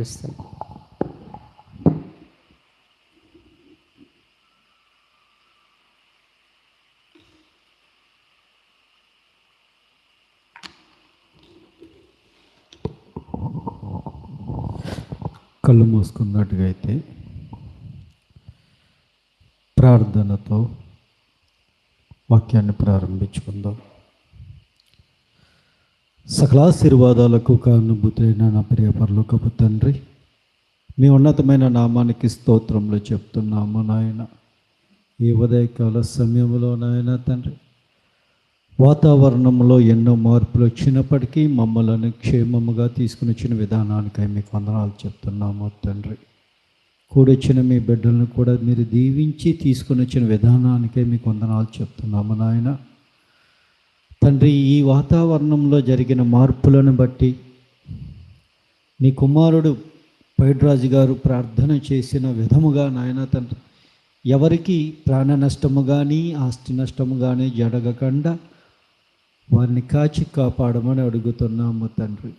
ముగిస్తాను. కళ్ళు మూసుకున్నట్టుగా అయితే ప్రార్థనతో వాక్యాన్ని ప్రారంభించుకుందాం. సకలాశీర్వాదాలకు కారణభూతులైన నా ప్రియ పరలోకపు తండ్రి, మీ ఉన్నతమైన నామానికి స్తోత్రములు చెప్తున్నాము నాయన. ఈ ఉదయకాల సమయంలో నాయన తండ్రి, వాతావరణంలో ఎన్నో మార్పులు వచ్చినప్పటికీ మమ్మల్ని క్షేమముగా తీసుకుని వచ్చిన విధానానికై మీకు వందనాలు చెప్తున్నాము తండ్రి. కూడొచ్చిన మీ బిడ్డలను కూడా మీరు దీవించి తీసుకుని వచ్చిన విధానానికై మీకు వందనాలు చెప్తున్నాము నాయన తండ్రి. ఈ వాతావరణంలో జరిగిన మార్పులను బట్టి నీ కుమారుడు పైడ్రాజు గారు ప్రార్థన చేసిన విధముగా నాయన తండ్రి, ఎవరికి ప్రాణ నష్టము కానీ ఆస్తి నష్టము కానీ జరగకుండా వారిని కాచి కాపాడమని అడుగుతున్నాము తండ్రి.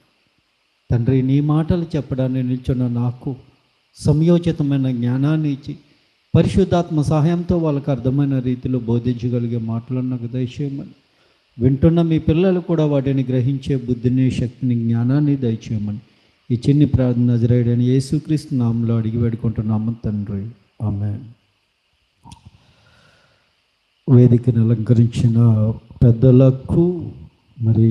తండ్రి, నీ మాటలు చెప్పడానికి నిల్చున్న నాకు సంయోచితమైన జ్ఞానాన్ని ఇచ్చి పరిశుద్ధాత్మ సహాయంతో వాళ్ళకు అర్థమైన రీతిలో బోధించగలిగే మాటలను నాకు దయచేయమని, వింటున్న మీ పిల్లలు కూడా వాటిని గ్రహించే బుద్ధిని, శక్తిని, జ్ఞానాన్ని దయచేయమని ఈ చిన్ని ప్రార్థన నజరేయుడైన యేసుక్రీస్తు నామములో అడిగి వేడుకుంటున్నాము తండ్రి, ఆమేన్. వేదికను అలంకరించిన పెద్దలకు, మరి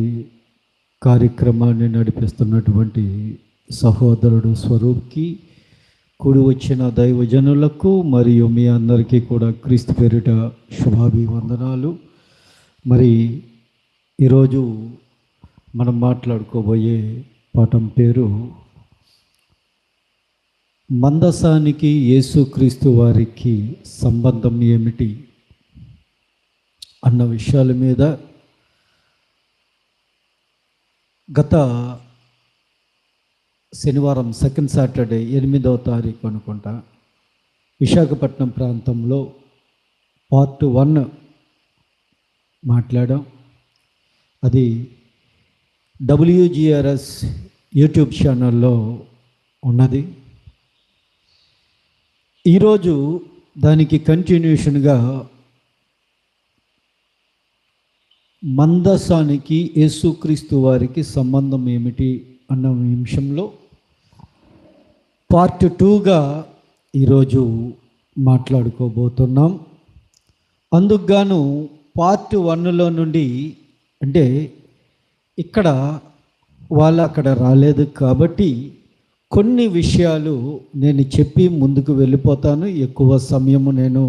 కార్యక్రమాన్ని నడిపిస్తున్నటువంటి సహోదరుడు స్వరూప్కి, కూడి వచ్చిన దైవజనులకు మరియు మీ అందరికీ కూడా క్రీస్తు పేరిట శుభాభివందనాలు. మరి ఈరోజు మనం మాట్లాడుకోబోయే పాఠం పేరు మందసానికి యేసుక్రీస్తు వారికి సంబంధం ఏమిటి అన్న విషయాల మీద గత శనివారం, సెకండ్ సాటర్డే 8వ తారీఖు అనుకుంటా, విశాఖపట్నం ప్రాంతంలో పార్ట్ 1 మాట్లాడాం. అది WGRS యూట్యూబ్ ఛానల్లో ఉన్నది. ఈరోజు దానికి కంటిన్యూషన్గా మందసానికి యేసుక్రీస్తు వారికి సంబంధం ఏమిటి అన్న అంశంలో పార్ట్ 2గా ఈరోజు మాట్లాడుకోబోతున్నాం. అందుకు గాను పార్ట్ 1లో నుండి, అంటే ఇక్కడ వాళ్ళు అక్కడ రాలేదు కాబట్టి కొన్ని విషయాలు నేను చెప్పి ముందుకు వెళ్ళిపోతాను. ఎక్కువ సమయము నేను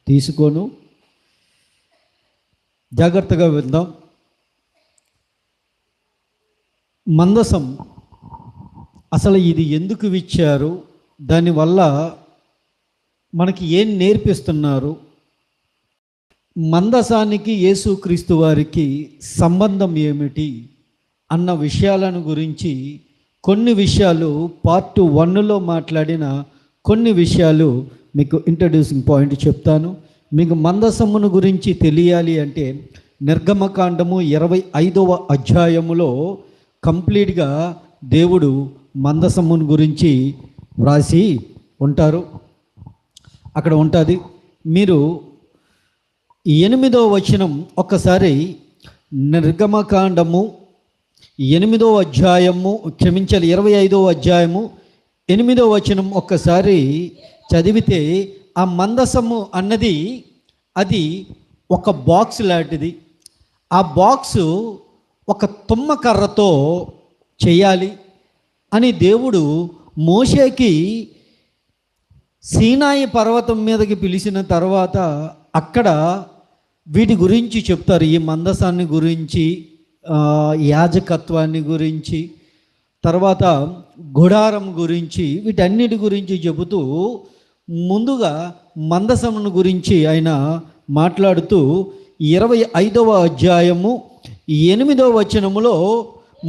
తీసుకోను. జాగ్రత్తగా విందాం. మందసం అసలు ఇది ఎందుకు ఇచ్చారు, దానివల్ల మనకి ఏం నేర్పిస్తున్నారు, మందసానికి యేసుక్రీస్తు వారికి సంబంధం ఏమిటి అన్న విషయాలను గురించి కొన్ని విషయాలు పార్ట్ 1లో మాట్లాడిన కొన్ని విషయాలు మీకు ఇంట్రడ్యూసింగ్ పాయింట్ చెప్తాను. మీకు మందసమును గురించి తెలియాలి అంటే నిర్గమకాండము 25వ అధ్యాయములో కంప్లీట్గా దేవుడు మందసమును గురించి వ్రాసి ఉంటారు. అక్కడ ఉంటుంది. మీరు 8వ వచనం ఒక్కసారి, నిర్గమకాండము 8వ అధ్యాయము, క్షమించాలి 25వ అధ్యాయము 8వ వచనం ఒక్కసారి చదివితే, ఆ మందసము అన్నది అది ఒక బాక్స్ లాంటిది. ఆ బాక్సు ఒక తుమ్మకర్రతో చేయాలి అని దేవుడు మోషేకి సీనాయి పర్వతం మీదకి పిలిచిన తర్వాత అక్కడ వీటి గురించి చెప్తారు. ఈ మందసాన్ని గురించి, యాజకత్వాన్ని గురించి, తర్వాత గుడారం గురించి, వీటన్నిటి గురించి చెబుతూ ముందుగా మందసమును గురించి ఆయన మాట్లాడుతూ 25వ అధ్యాయము 8వ వచనములో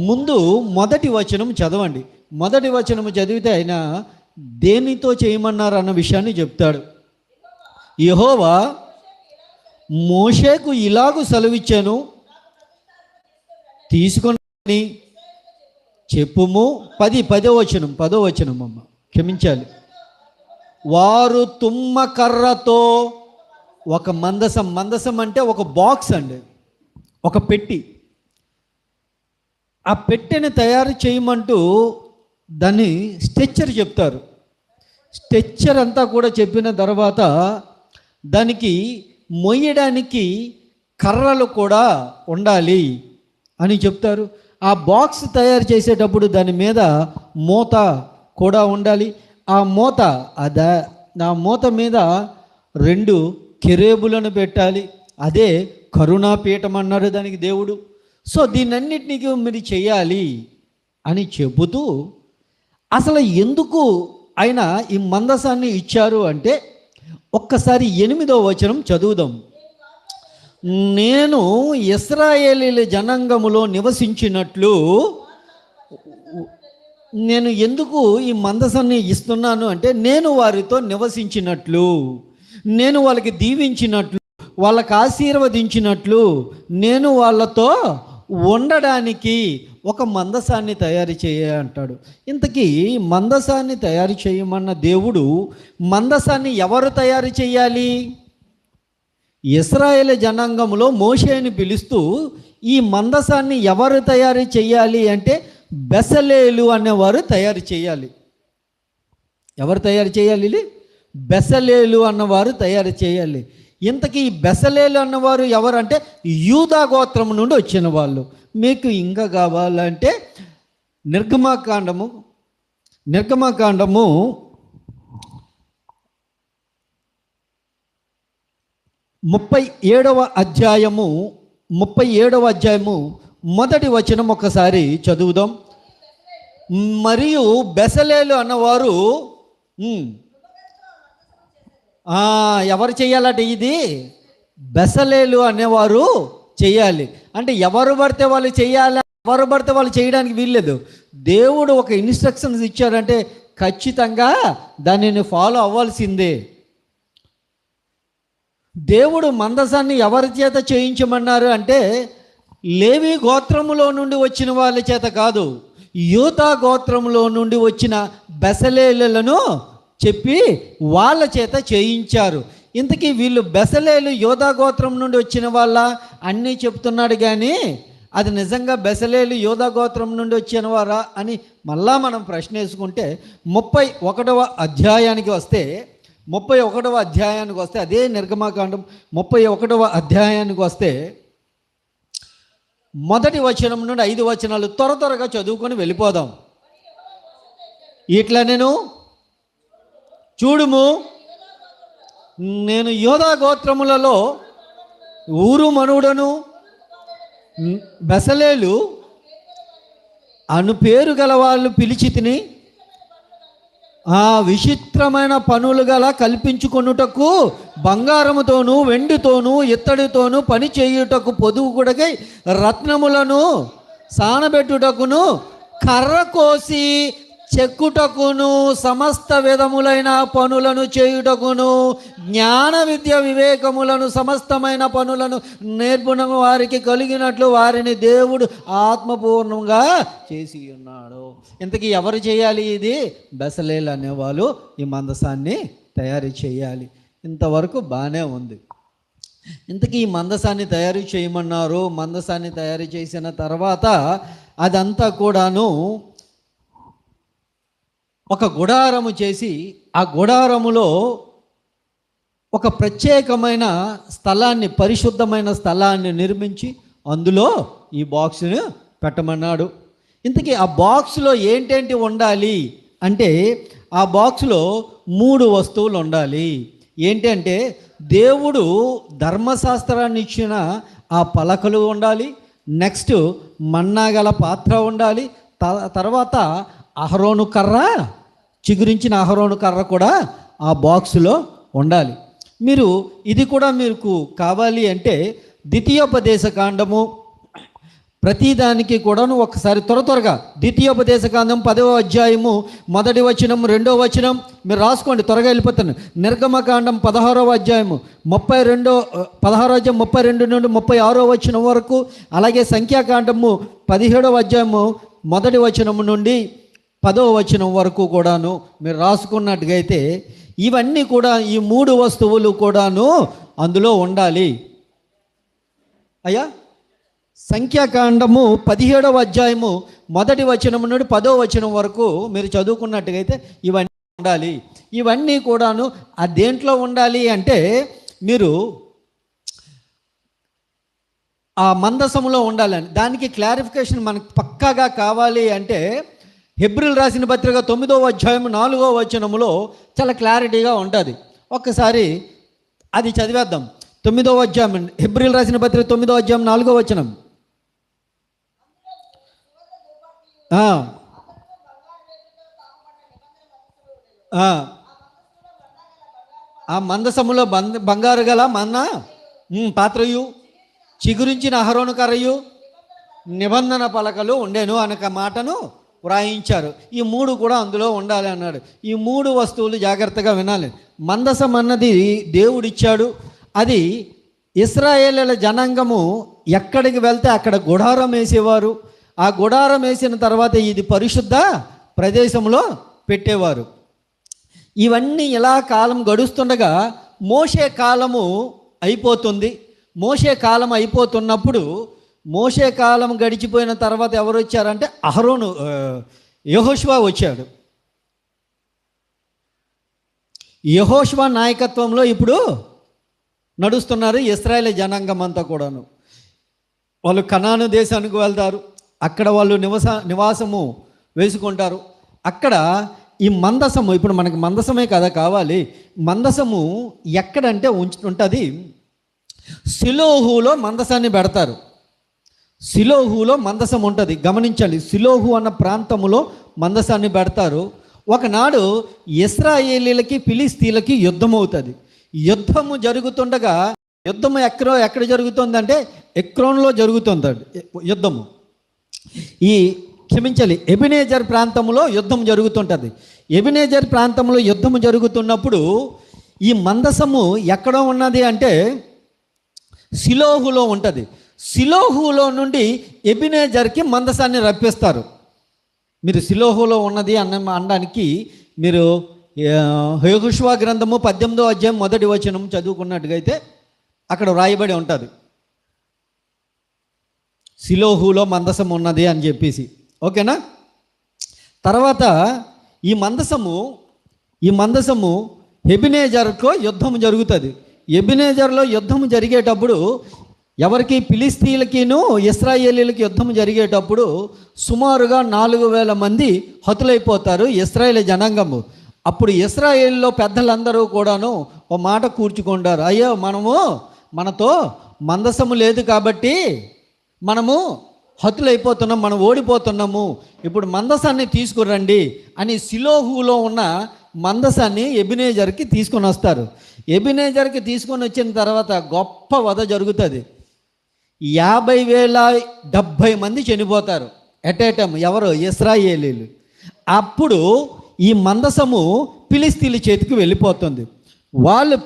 ముందు మొదటి వచనం చదవండి. మొదటి వచనము చదివితే ఆయన దేనితో చేయమన్నారు అన్న విషయాన్ని చెప్తాడు. యెహోవా మోషేకు ఇలాగు సెలవిచ్చాను, తీసుకొని చెప్పుము. 10వ వచనం అమ్మ, క్షమించాలి. వారు తుమ్మకర్రతో ఒక మందసం అంటే ఒక బాక్స్ అండి, ఒక పెట్టి. ఆ పెట్టెని తయారు చేయమంటూ దాన్ని స్ట్రెచ్చర్ చెప్తారు. స్ట్రెచ్చర్ అంతా కూడా చెప్పిన తర్వాత దానికి మొయ్యడానికి కర్రలు కూడా ఉండాలి అని చెప్తారు. ఆ బాక్స్ తయారు చేసేటప్పుడు దాని మీద మూత కూడా ఉండాలి. ఆ మూత మీద 2 కెరూబులను పెట్టాలి. అదే కరుణాపీఠం అన్నారు దానికి దేవుడు. సో దీనన్నిటినీ మీరు చేయాలి అని చెబుతూ, అసలు ఎందుకు ఆయన ఈ మందసాన్ని ఇచ్చారు అంటే, ఒక్కసారి 8వ వచనం చదువుదాం. నేను ఇశ్రాయేలీల జనాంగములో నివసించినట్లు, నేను ఎందుకు ఈ మందసాన్ని ఇస్తున్నాను అంటే, నేను వారితో నివసించినట్లు, నేను వాళ్ళకి దీవించినట్లు, వాళ్ళకి ఆశీర్వదించినట్లు, నేను వాళ్ళతో ఉండడానికి ఒక మందసాన్ని తయారు చేయ అంటాడు. ఇంతకీ మందసాన్ని తయారు చేయమన్న దేవుడు మందసాన్ని ఎవరు తయారు చేయాలి? ఇశ్రాయేలు జనాంగంలో మోషేని పిలుస్తూ ఈ మందసాన్ని ఎవరు తయారు చేయాలి అంటే బెసలేలు అనేవారు తయారు చేయాలి. ఎవరు తయారు చేయాలి? బెసలేలు అన్నవారు తయారు చేయాలి. ఇంతకీ ఈ బెసలేలు అన్నవారు ఎవరంటే యూదా గోత్రం నుండి వచ్చిన వాళ్ళు. మీకు ఇంకా కావాలంటే నిర్గమాకాండము 37వ అధ్యాయము 1వ వచనం ఒకసారి చదువుదాం. మరియు బెసలేలు అన్నవారు ఎవరు చేయాలట? ఇది బెసలేలు అనేవారు చేయాలి. అంటే ఎవరు పడితే వాళ్ళు చేయాలి, ఎవరు పడితే వాళ్ళు చేయడానికి వీల్లేదు. దేవుడు ఒక ఇన్స్ట్రక్షన్స్ ఇచ్చారంటే ఖచ్చితంగా దానిని ఫాలో అవ్వాల్సిందే. దేవుడు మందసాన్ని ఎవరి చేత చేయించమన్నారు అంటే లేవి గోత్రములో నుండి వచ్చిన వాళ్ళ చేత కాదు, యూదా గోత్రములో నుండి వచ్చిన బెసలేలను చెప్పి వాళ్ళ చేత చేయించారు. ఇంతకీ వీళ్ళు బెసలేలు యూదా గోత్రం నుండి వచ్చిన వాళ్ళ అన్నీ చెప్తున్నాడు, కానీ అది నిజంగా బెసలేలు యూదా గోత్రం నుండి వచ్చిన వారా అని మళ్ళా మనం ప్రశ్న వేసుకుంటే 31వ అధ్యాయానికి వస్తే అదే నిర్గమాకాండం 31వ అధ్యాయానికి వస్తే 1వ వచనం నుండి 5 వచనాలు త్వరగా చదువుకొని వెళ్ళిపోదాం. ఇట్లా నేను చూడుము, నేను యోధా గోత్రములలో ఊరు మనుడను బెసలేలు అను పేరు గల వాళ్ళు పిలిచి తిని ఆ విచిత్రమైన పనులు గల కల్పించుకొనుటకు బంగారముతోనూ వెండితోనూ ఇత్తడితోనూ పని చేయుటకు పొదువు కూడకై రత్నములను సానబెట్టుటకును కర్ర కోసి చెక్కుటకును సమస్త విధములైన పనులను చేయుటకును జ్ఞాన విద్య వివేకములను సమస్తమైన పనులను నేర్పున వారికి కలిగినట్లు వారిని దేవుడు ఆత్మపూర్ణంగా చేసి ఉన్నాడు. ఇంతకీ ఎవరు చేయాలి? ఇది బెసలేలు అనేవాళ్ళు ఈ మందసాన్ని తయారు చేయాలి. ఇంతవరకు బాగానే ఉంది. ఇంతకీ ఈ మందసాన్ని తయారు చేయమన్నారు. మందసాన్ని తయారు చేసిన తర్వాత అదంతా కూడాను ఒక గుడారము చేసి ఆ గుడారములో ఒక ప్రత్యేకమైన స్థలాన్ని, పరిశుద్ధమైన స్థలాన్ని నిర్మించి అందులో ఈ బాక్స్ను పెట్టమన్నాడు. ఇంతకీ ఆ బాక్స్లో ఏంటేంటి ఉండాలి అంటే ఆ బాక్స్లో 3 వస్తువులు ఉండాలి. ఏంటంటే దేవుడు ధర్మశాస్త్రాన్ని ఇచ్చిన ఆ పలకలు ఉండాలి, నెక్స్ట్ మన్నాగల పాత్ర ఉండాలి, తర్వాత అహరోను కర్ర, చిగురించిన అహరోను కర్ర కూడా ఆ బాక్సులో ఉండాలి. మీరు ఇది కూడా మీకు కావాలి అంటే ద్వితీయోపదేశ కాండము ప్రతిదానికి కూడాను ఒకసారి త్వరగా ద్వితీయోపదేశకాండం 10వ అధ్యాయము 1వ వచనం 2వ వచనం మీరు రాసుకోండి, త్వరగా వెళ్ళిపోతాను. నిర్గమకాండం 16వ అధ్యాయము 32 నుండి 36వ వచనం వరకు, అలాగే సంఖ్యాకాండము 17వ అధ్యాయము మొదటి వచనం నుండి 10వ వచనం వరకు కూడాను మీరు రాసుకున్నట్టుగైతే ఇవన్నీ కూడా ఈ 3 వస్తువులు కూడాను అందులో ఉండాలి. అయ్యా, సంఖ్యాకాండము 17వ అధ్యాయము మొదటి వచనం నుండి 10వ వచనం వరకు మీరు చదువుకున్నట్టుగైతే ఇవన్నీ ఉండాలి. ఇవన్నీ కూడాను ఆ దేంట్లో ఉండాలి అంటే మీరు ఆ మందసములో ఉండాలని. దానికి క్లారిఫికేషన్ మనకు పక్కాగా కావాలి అంటే హెబ్రీలు రాసిన పత్రిక 9వ అధ్యాయం 4వ వచనములో చాలా క్లారిటీగా ఉంటుంది. ఒక్కసారి అది చదివేద్దాం. 9వ అధ్యాయం హెబ్రీలు రాసిన పత్రిక 9వ అధ్యాయం 4వ వచనం. ఆ మందసములో బంగారు గల మన్నా పాత్రయు చిగురించిన అహరోను కర్రయు నిబంధన పలకలు ఉండేను అనక మాటను వ్రాయించారు. ఈ 3 కూడా అందులో ఉండాలి అన్నాడు. ఈ 3 వస్తువులు జాగ్రత్తగా వినాలి. మందసం అన్నది దేవుడిచ్చాడు. అది ఇశ్రాయేలీయుల జనాంగము ఎక్కడికి వెళ్తే అక్కడ గుడారం వేసేవారు. ఆ గుడారం వేసిన తర్వాత ఇది పరిశుద్ధ ప్రదేశంలో పెట్టేవారు. ఇవన్నీ ఇలా కాలం గడుస్తుండగా మోషే కాలము అయిపోతుంది. మోషే కాలం అయిపోతున్నప్పుడు మోషే కాలం గడిచిపోయిన తర్వాత ఎవరు వచ్చారంటే అహరోను, యెహోషువ వచ్చాడు. యెహోషువ నాయకత్వంలో ఇప్పుడు నడుస్తున్నారు ఇశ్రాయేలు జనాంగం అంతా కూడాను. వాళ్ళు కనాను దేశానికి వెళ్తారు. అక్కడ వాళ్ళు నివాసము వేసుకుంటారు. అక్కడ ఈ మందసము, ఇప్పుడు మనకి మందసమే కదా కావాలి. మందసము ఎక్కడంటే ఉంటుంది, సిలోహులో మందసాన్ని పెడతారు. సిలోహులో మందసం ఉంటుంది, గమనించండి. సిలోహు అన్న ప్రాంతములో మందసాన్ని పెడతారు. ఒకనాడు ఇశ్రాయేలీలకి ఫిలిస్తీన్లకి యుద్ధం అవుతుంది. యుద్ధము జరుగుతుండగా, యుద్ధము ఎక్కడ జరుగుతుందంటే ఎక్రోన్లో జరుగుతుంది యుద్ధము. ఎబెనేజర్ ప్రాంతంలో యుద్ధం జరుగుతుంటుంది. ఎబెనేజర్ ప్రాంతంలో యుద్ధము జరుగుతున్నప్పుడు ఈ మందసము ఎక్కడ ఉన్నది అంటే సిలోహులో ఉంటుంది. సిలోహులో నుండి ఎబెనేజర్కి మందసాన్ని రప్పిస్తారు. మీరు సిలోహులో ఉన్నది అనడానికి మీరు యెహోషువ గ్రంథము 18వ అధ్యాయం 1వ వచనం చదువుకున్నట్టుగైతే అక్కడ వ్రాయబడి ఉంటుంది, సిలోహులో మందసం ఉన్నది అని చెప్పేసి. ఓకేనా? తర్వాత ఈ మందసము ఎబెనేజర్కు యుద్ధం జరుగుతుంది. ఎబెనేజర్లో యుద్ధం జరిగేటప్పుడు ఎవరికి, ఫిలిస్తీన్లకిను ఇశ్రాయేలీలకి యుద్ధం జరిగేటప్పుడు సుమారుగా 4000 మంది హతులైపోతారు ఇశ్రాయేల్ జనాంగము. అప్పుడు ఇశ్రాయేల్లో పెద్దలందరూ కూడాను ఓ మాట కూర్చుకుంటారు, అయ్యో మనతో మందసము లేదు కాబట్టి మనము హతులైపోతున్నాం, మనం ఓడిపోతున్నాము, ఇప్పుడు మందసాన్ని తీసుకురండి అని సిలోహులో ఉన్న మందసాన్ని ఎబెనేజర్కి తీసుకొని వస్తారు. ఎబెనేజర్కి తీసుకొని వచ్చిన తర్వాత గొప్ప వధ జరుగుతుంది. 50,070 మంది చనిపోతారు ఎట్ ఏ టైం. ఎవరు? ఇశ్రాయేలీలు. అప్పుడు ఈ మందసము ఫిలిస్తీన్ల చేతికి వెళ్ళిపోతుంది.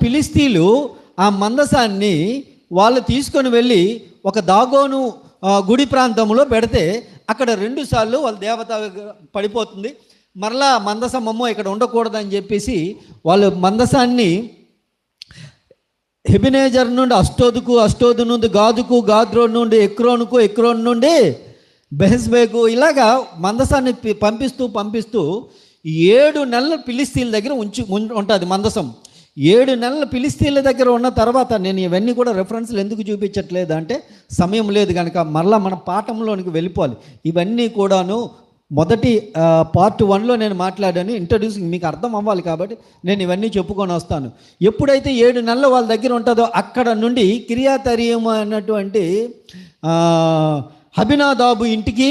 ఫిలిస్తీన్లు ఆ మందసాన్ని వాళ్ళు తీసుకొని వెళ్ళి ఒక దాగోను గుడి ప్రాంతంలో పెడితే అక్కడ 2 సార్లు వాళ్ళ దేవత పడిపోతుంది. మరలా మందసమమ్మో ఇక్కడ ఉండకూడదని చెప్పేసి వాళ్ళు మందసాన్ని ఎబెనేజర్ నుండి అష్టోదు నుండి గాదుకు, గాద్రోన్ నుండి ఎక్రోనుకు, ఎక్రోన్ నుండి బెహెస్బేకు, ఇలాగా మందసాన్ని పంపిస్తూ 7 నెలలు ఫిలిస్తీన్ల దగ్గర ఉంటుంది మందసం. 7 నెలలు ఫిలిస్తీన్ల దగ్గర ఉన్న తర్వాత, నేను ఇవన్నీ కూడా రెఫరెన్స్లు ఎందుకు చూపించట్లేదు అంటే సమయం లేదు కనుక మరలా మన పాఠంలోనికి వెళ్ళిపోవాలి. ఇవన్నీ కూడాను మొదటి పార్ట్ 1లో నేను మాట్లాడాను, ఇంట్రడ్యూసింగ్, మీకు అర్థం అవ్వాలి కాబట్టి నేను ఇవన్నీ చెప్పుకొని వస్తాను. ఎప్పుడైతే 7 నెలలు వాళ్ళ దగ్గర ఉంటుందో అక్కడ నుండి కిర్యాతయీము అన్నటువంటి అబీనాదాబు ఇంటికి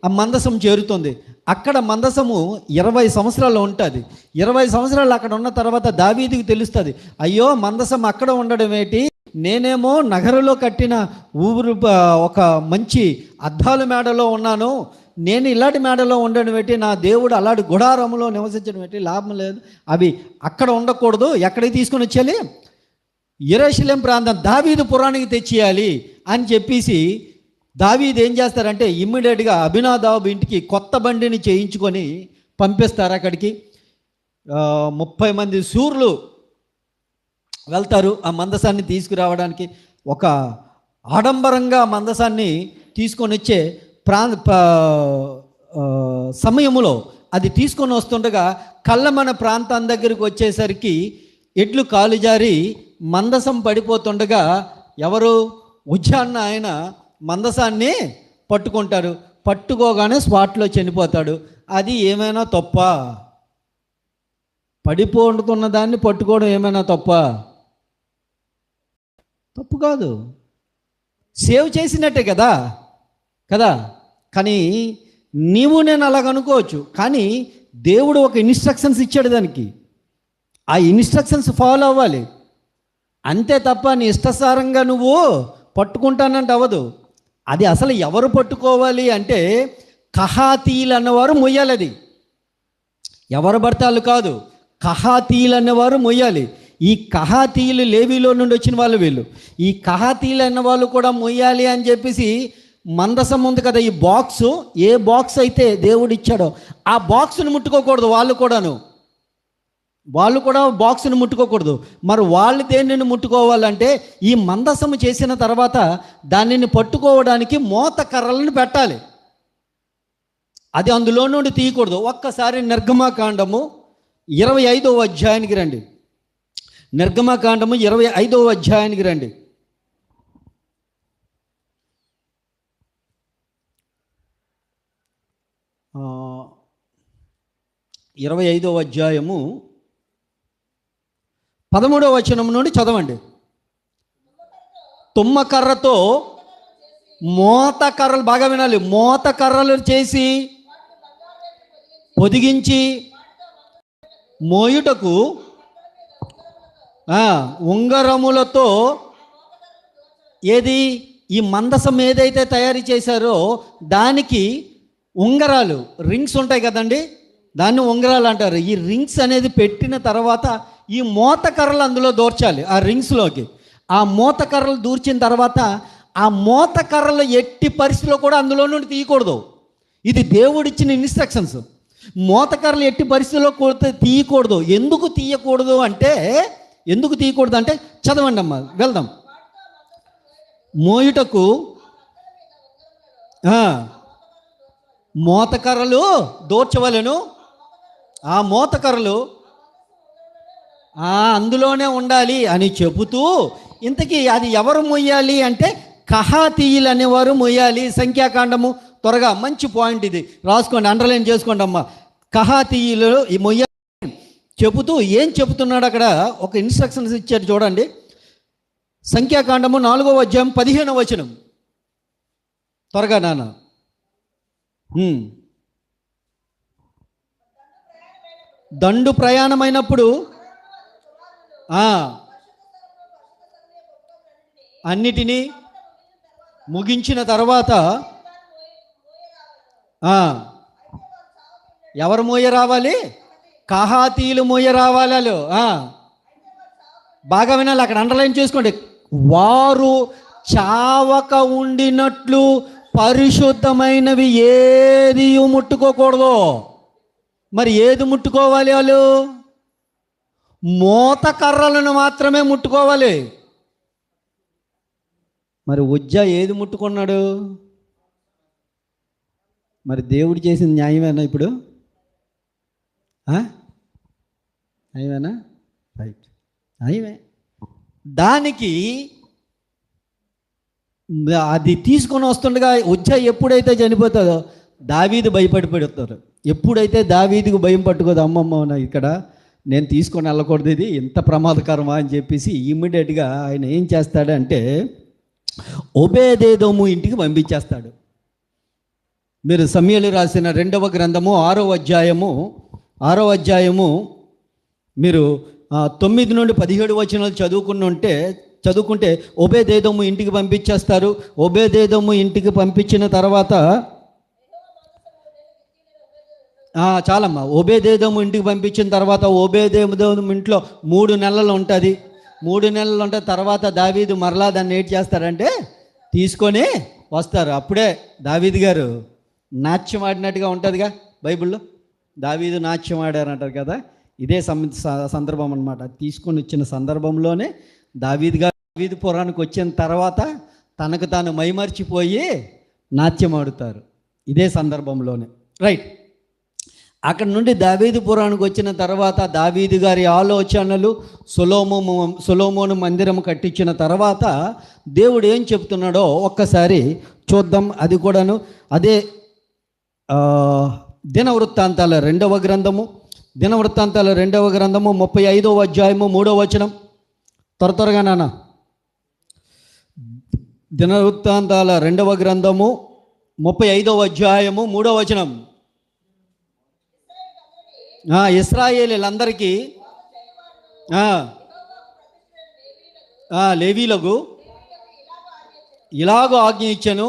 ఆ మందసం చేరుతుంది. అక్కడ మందసము 20 సంవత్సరాలు ఉంటుంది. 20 సంవత్సరాలు అక్కడ ఉన్న తర్వాత దావీదుకి తెలుస్తుంది, అయ్యో మందసం అక్కడ ఉండడం ఏంటి, నేనేమో నగరంలో కట్టిన ఒక మంచి అద్దాల మేడలో ఉన్నాను, నేను ఇలాంటి మేడలో ఉండడం ఏంటి, నా దేవుడు అలాంటి గుడారంలో నివసించడం ఏంటి, లాభం లేదు, అవి అక్కడ ఉండకూడదు, ఎక్కడికి తీసుకొని వచ్చేయాలి, యెరూషలేం ప్రాంతం దావీదు పురానికి తెచ్చేయాలి అని చెప్పేసి దావీదు ఏం చేస్తారంటే ఇమ్మీడియట్గా అబీనాదాబు ఇంటికి కొత్త బండిని చేయించుకొని పంపిస్తారు. అక్కడికి 30 మంది శూరులు వెళ్తారు ఆ మందసాన్ని తీసుకురావడానికి. ఒక ఆడంబరంగా మందసాన్ని తీసుకొని వచ్చే సమయంలో అది తీసుకొని వస్తుండగా కళ్ళమన ప్రాంతం దగ్గరికి వచ్చేసరికి ఎడ్లు కాలు జారి మందసం పడిపోతుండగా ఎవరు ఉజ్జాన్న ఆయన మందసాన్ని పట్టుకుంటారు. పట్టుకోగానే స్పాట్లో చనిపోతాడు. అది ఏమైనా తప్ప? పడిపోతున్న దాన్ని పట్టుకోవడం ఏమైనా తప్ప? తప్పు కాదు, సేవ్ చేసినట్టే కదా కదా. కానీ నీవు నేను అలాగనుకోవచ్చు, కానీ దేవుడు ఒక ఇన్స్ట్రక్షన్స్ ఇచ్చాడు దానికి. ఆ ఇన్స్ట్రక్షన్స్ ఫాలో అవ్వాలి అంతే తప్ప నీ ఇష్టసారంగా నువ్వు పట్టుకుంటానంటే అవ్వదు. అది అసలు ఎవరు పట్టుకోవాలి అంటే కహాతీలు అన్నవారు మొయ్యాలి. అది ఎవరు పడతాళ్ళు కాదు, కహాతీలు అన్నవారు మొయ్యాలి. ఈ కహాతీలు లేవీలో నుండి వచ్చిన వాళ్ళు వీళ్ళు. ఈ కహాతీలు అన్న వాళ్ళు కూడా మొయ్యాలి అని చెప్పేసి మందసం ఉంది కదా, ఈ బాక్సు, ఏ బాక్స్ అయితే దేవుడు ఇచ్చాడో ఆ బాక్స్ను ముట్టుకోకూడదు. వాళ్ళు కూడా బాక్స్ను ముట్టుకోకూడదు. మరి వాళ్ళు దేనిని ముట్టుకోవాలంటే ఈ మందసము చేసిన తర్వాత దానిని పట్టుకోవడానికి మోత కర్రలను పెట్టాలి. అది అందులో నుండి తీయకూడదు. ఒక్కసారి నిర్గమకాండము 25వ అధ్యాయానికి రండి. నిర్గమకాండము 25వ అధ్యాయానికి రండి. 25వ అధ్యాయము 13వ వచనం నుండి చదవండి. తుమ్మకర్రతో మోత కర్రలు, బాగా వినాలి, మోత కర్రలు చేసి పొదిగించి మోయుటకు ఉంగరములతో, ఏది ఈ మందసం ఏదైతే తయారు చేశారో దానికి ఉంగరాలు, రింగ్స్ ఉంటాయి కదండి, దాన్ని ఉంగరాలు అంటారు. ఈ రింగ్స్ అనేది పెట్టిన తర్వాత ఈ మోత కర్రలు అందులో దూర్చాలి ఆ రింగ్స్లోకి. ఆ మోత కర్రలు దూర్చిన తర్వాత ఆ మోత కర్రలు ఎట్టి పరిస్థితిలో కూడా అందులో నుండి తీయకూడదు. ఇది దేవుడిచ్చిన ఇన్స్ట్రక్షన్స్. మోత కర్రలు ఎట్టి పరిస్థితిలో కూడా తీయకూడదు. ఎందుకు తీయకూడదు అంటే చదవండి అమ్మా, వెళ్దాం. మోయుటకు మోతకర్రలు దూర్చవలెను. ఆ మోతకర్రలు అందులోనే ఉండాలి అని చెబుతూ, ఇంతకీ అది ఎవరు మొయ్యాలి అంటే కహాతీయులు అనేవారు మొయ్యాలి. సంఖ్యాకాండము, త్వరగా మంచి పాయింట్ ఇది, రాసుకోండి, అండర్లైన్ చేసుకోండి అమ్మ. కహాతీయులు మొయ్యాలి చెబుతూ ఏం చెబుతున్నాడు అక్కడ, ఒక ఇన్స్ట్రక్షన్స్ ఇచ్చాడు చూడండి. సంఖ్యాకాండము 4వ అధ్యాయం 15వ వచనం, త్వరగా నాన్న. దండు ప్రయాణమైనప్పుడు అన్నిటినీ ముగించిన తర్వాత ఎవరు మోయ రావాలి? కహాతీయులు మోయ రావాలి. వాళ్ళు బాగా వినాలి, అక్కడ అండర్లైన్ చేసుకోండి. వారు చావక ఉండినట్లు పరిశుద్ధమైనవి ఏది ముట్టుకోకూడదు. మరి ఏది ముట్టుకోవాలి? వాళ్ళు మోత కర్రలను మాత్రమే ముట్టుకోవాలి. మరి ఉజ్జా ఏది ముట్టుకున్నాడు? మరి దేవుడు చేసిన న్యాయమేనా ఇప్పుడు? న్యాయమేనా? రైట్, న్యాయమే. దానికి అది తీసుకొని వస్తుండగా ఉజ్జా ఎప్పుడైతే చనిపోతుందో దావీదు భయపడిపోతారు. ఎప్పుడైతే దావీదుకు భయం పట్టుకోదు, అమ్మమ్మ ఇక్కడ నేను తీసుకొని వెళ్ళకూడదు, ఇది ఎంత ప్రమాదకరమా అని చెప్పేసి ఇమ్మీడియట్గా ఆయన ఏం చేస్తాడంటే ఓబేదేదోము ఇంటికి పంపించేస్తాడు. మీరు సమూయేలు రాసిన 2వ గ్రంథము 6వ అధ్యాయము మీరు 9 నుండి 17 వచనాలు చదువుకుంటే ఓబేదేదోము ఇంటికి పంపించేస్తారు. ఓబేదేదోము ఇంటికి పంపించిన తర్వాత చాలమ్మా, ఓబేదేదోము ఇంటికి పంపించిన తర్వాత ఓబేదేదోము ఇంట్లో 3 నెలలు ఉంటుంది. 3 నెలలు ఉంటే తర్వాత దావీదు మరలా దాన్ని ఏం చేస్తాడంటే తీసుకొని వస్తారు. అప్పుడే దావీదు గారు నాట్యం ఆడినట్టుగా ఉంటుందిగా బైబిల్లో. దావీదు నాట్యం ఆడారు అంటారు కదా, ఇదే సందర్భం అనమాట. తీసుకొని వచ్చిన సందర్భంలోనే దావీదు పురానికి వచ్చిన తర్వాత తనకు తాను మైమర్చిపోయి నాట్యం ఆడుతారు, ఇదే సందర్భంలోనే. రైట్. అక్కడ నుండి దావీదు పురానికి వచ్చిన తర్వాత దావీదు గారి ఆలోచనలు, సొలొమోను మందిరం కట్టించిన తర్వాత దేవుడు ఏం చెప్తున్నాడో ఒక్కసారి చూద్దాం. అది కూడాను అదే దినవృత్తాంతాల రెండవ గ్రంథము 35వ అధ్యాయము 3వ వచనం. త్వరగా నాన్న. దినవృత్తాంతాల 2వ గ్రంథము 35వ అధ్యాయము 3వ వచనం. ఇశ్రాయేలీలందరికీ లేవీలకు ఇలాగో ఆజ్ఞ ఇచ్చాను.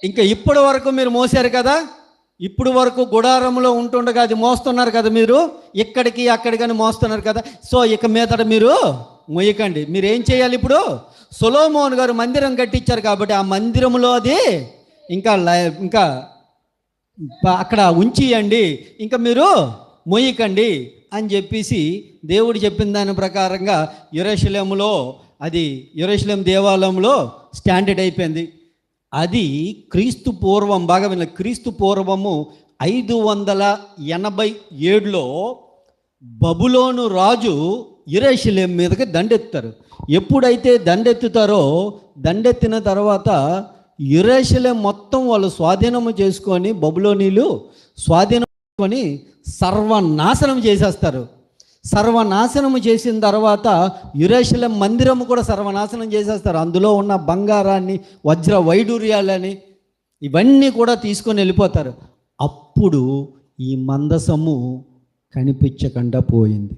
ఇంకా ఇప్పటి వరకు మీరు మోసారు కదా, ఇప్పుడు వరకు గుడారంలో ఉంటుండగా అది మోస్తున్నారు కదా, మీరు ఇక్కడికి అక్కడికని మోస్తున్నారు కదా. సో ఇక మీదట మీరు మోయకండి. మీరు ఏం చేయాలి? ఇప్పుడు సొలొమోను గారు మందిరం కట్టించారు కాబట్టి ఆ మందిరంలో అది ఇంకా అక్కడ ఉంచియండి, ఇంకా మీరు మోయకండి అని చెప్పేసి దేవుడు చెప్పిన దాని ప్రకారంగా యెరూషలేం దేవాలయంలో స్టాండర్డ్ అయిపోయింది. అది క్రీస్తు పూర్వం, బాగా విన్న, క్రీస్తు పూర్వము 587లో బబులోను రాజు యెరూషలేం మీదకి దండెత్తారు. ఎప్పుడైతే దండెత్తుతారో, దండెత్తిన తర్వాత యెరూషలేం మొత్తం వాళ్ళు స్వాధీనము చేసుకొని, బబులోనీలు స్వాధీనం చేసుకొని సర్వనాశనం చేసేస్తారు. సర్వనాశనం చేసిన తర్వాత యెరూషలేం మందిరం కూడా సర్వనాశనం చేసేస్తారు. అందులో ఉన్న బంగారాన్ని, వజ్ర వైడూర్యాలని ఇవన్నీ కూడా తీసుకొని వెళ్ళిపోతారు. అప్పుడు ఈ మందసము కనిపించకుండా పోయింది.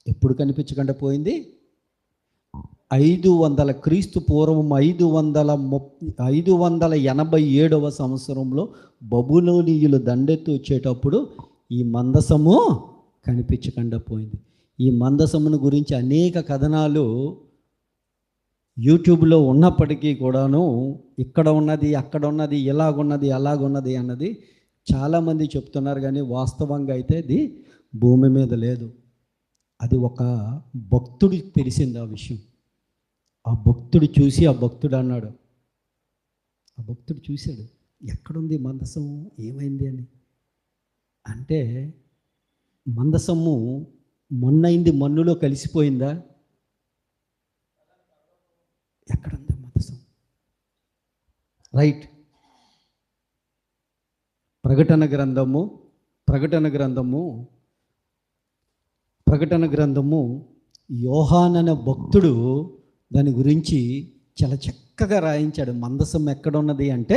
ఎప్పుడు కనిపించకుండా పోయింది? 500 క్రీస్తు పూర్వం 587వ సంవత్సరంలో బబులోనీయులు దండెత్తి వచ్చేటప్పుడు ఈ మందసము కనిపించకుండా పోయింది. ఈ మందసమును గురించి అనేక కథనాలు యూట్యూబ్లో ఉన్నప్పటికీ కూడాను ఇక్కడ ఉన్నది, అక్కడ ఉన్నది, ఇలాగున్నది, అలాగున్నది అన్నది చాలామంది చెప్తున్నారు. కానీ వాస్తవంగా అయితే అది భూమి మీద లేదు. అది ఒక భక్తుడికి తెలిసింది ఆ విషయం. ఆ భక్తుడు చూసి ఆ భక్తుడు అన్నాడు, ఆ భక్తుడు చూశాడు, ఎక్కడుంది మందసం, ఏమైంది అని. అంటే మందసము మొన్నైంది మన్నులో కలిసిపోయిందా? ఎక్కడుంది మందసం? రైట్. ప్రకటన గ్రంథము యోహానన భక్తుడు దాని గురించి చాలా చక్కగా రాయించాడు. మందసం ఎక్కడున్నది అంటే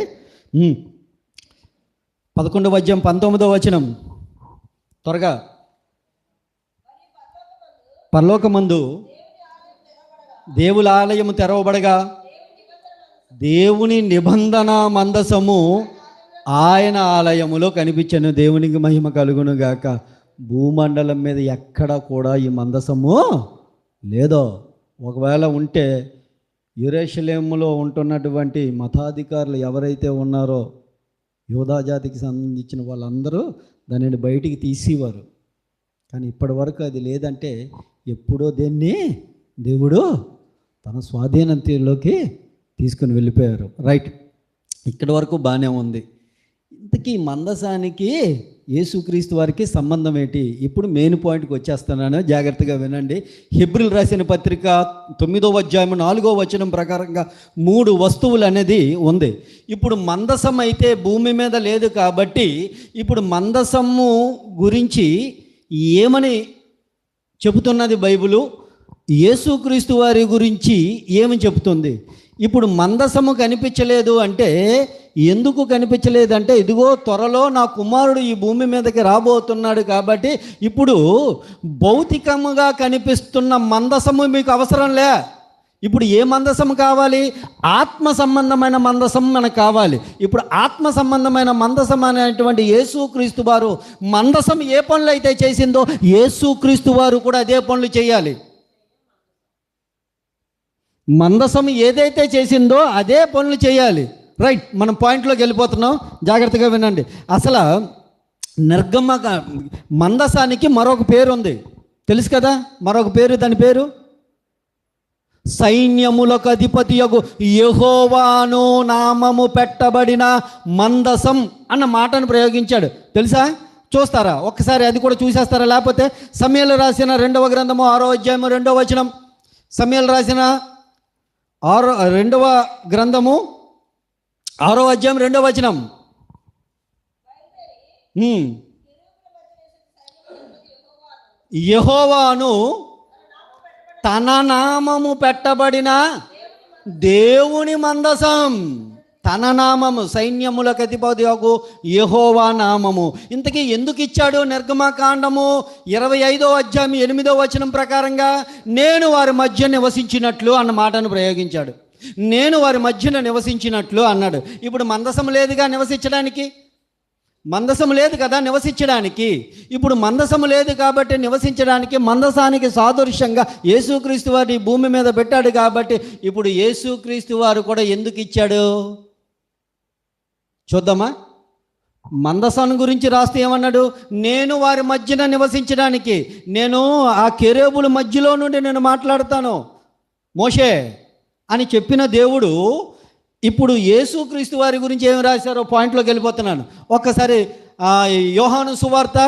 11వ అధ్యాయం 19వ వచనం. త్వరగా. పరలోకమందు దేవుని ఆలయము తెరవబడగా దేవుని నిబంధన మందసము ఆయన ఆలయములో కనిపించను. దేవునికి మహిమ కలుగును గాక. భూమండలం మీద ఎక్కడ కూడా ఈ మందసము లేదో. ఒకవేళ ఉంటే యెరూషలేములో ఉంటున్నటువంటి మతాధికారులు ఎవరైతే ఉన్నారో, యూదా జాతికి సంబంధించిన వాళ్ళందరూ దానిని బయటికి తీసేవారు. కానీ ఇప్పటి వరకు అది లేదంటే ఎప్పుడో దేన్ని దేవుడు తన స్వాధీనంలోకి తీసుకుని వెళ్ళిపోయారు. రైట్. ఇక్కడి వరకు బాగానే ఉంది. ఇంతకీ మందసానికి యేసుక్రీస్తు వారికి సంబంధం ఏంటి? ఇప్పుడు మెయిన్ పాయింట్కి వచ్చేస్తున్నాను, జాగ్రత్తగా వినండి. హెబ్రీయులకు రాసిన పత్రిక 9వ అధ్యాయం 4వ వచనం ప్రకారంగా 3 వస్తువులు అనేది ఉంది. ఇప్పుడు మందసం అయితే భూమి మీద లేదు కాబట్టి ఇప్పుడు మందసము గురించి ఏమని చెబుతున్నది బైబిలు? యేసుక్రీస్తు వారి గురించి ఏమి చెబుతుంది? ఇప్పుడు మందసము కనిపించలేదు అంటే ఎందుకు కనిపించలేదంటే, ఇదిగో త్వరలో నా కుమారుడు ఈ భూమి మీదకి రాబోతున్నాడు కాబట్టి ఇప్పుడు భౌతికముగా కనిపిస్తున్న మందసము మీకు అవసరం లే. ఇప్పుడు ఏ మందసం కావాలి? ఆత్మ సంబంధమైన మందసం మనకు కావాలి. ఇప్పుడు ఆత్మ సంబంధమైన మందసం అనేటువంటి యేసుక్రీస్తు వారు మందసం ఏ పనులు అయితే చేసిందో యేసుక్రీస్తు వారు కూడా అదే పనులు చేయాలి. మందసం ఏదైతే చేసిందో అదే పనులు చేయాలి. రైట్, మనం పాయింట్లోకి వెళ్ళిపోతున్నాం, జాగ్రత్తగా వినండి. అసలు నిర్గమ మందసానికి మరొక పేరు ఉంది, తెలుసు కదా? మరొక పేరు, దాని పేరు సైన్యములకు అధిపతియగు యెహోవాను నామము పెట్టబడిన మందసం అన్న మాటను ప్రయోగించాడు, తెలుసా? చూస్తారా ఒక్కసారి? అది కూడా చూసేస్తారా? లేకపోతే సమూయేలు రాసిన 2వ గ్రంథము 6వ అధ్యాయము 2వ వచనం. సమూయేలు రాసిన 2వ గ్రంథము 6వ అధ్యాయం 2వ వచనం. యెహోవాను తన నామము పెట్టబడిన దేవుని మందసం. తన నామము, సైన్యములకు అధిపతియగు యెహోవా నామము. ఇంతకీ ఎందుకు ఇచ్చాడు? నిర్గమకాండము 25వ అధ్యాయం 8వ వచనం ప్రకారంగా నేను వారి మధ్య నివసించినట్లు అన్న మాటను ప్రయోగించాడు. నేను వారి మధ్యన నివసించినట్లు అన్నాడు. ఇప్పుడు మందసం లేదుగా నివసించడానికి, మందసం లేదు కదా నివసించడానికి. ఇప్పుడు మందసము లేదు కాబట్టి నివసించడానికి మందసానికి సాదృశ్యంగా యేసుక్రీస్తు వారిని భూమి మీద పెట్టాడు. కాబట్టి ఇప్పుడు యేసుక్రీస్తు వారు కూడా ఎందుకు ఇచ్చాడు చూద్దామా? మందసాన్ని గురించి రాస్తే ఏమన్నాడు? నేను వారి మధ్యన నివసించడానికి, నేను ఆ కెరూబుల మధ్యలో నుండి నేను మాట్లాడతాను మోషే అని చెప్పిన దేవుడు ఇప్పుడు యేసుక్రీస్తు వారి గురించి ఏమి రాశారో పాయింట్లోకి వెళ్ళిపోతున్నాను. ఒక్కసారి యోహాను సువార్త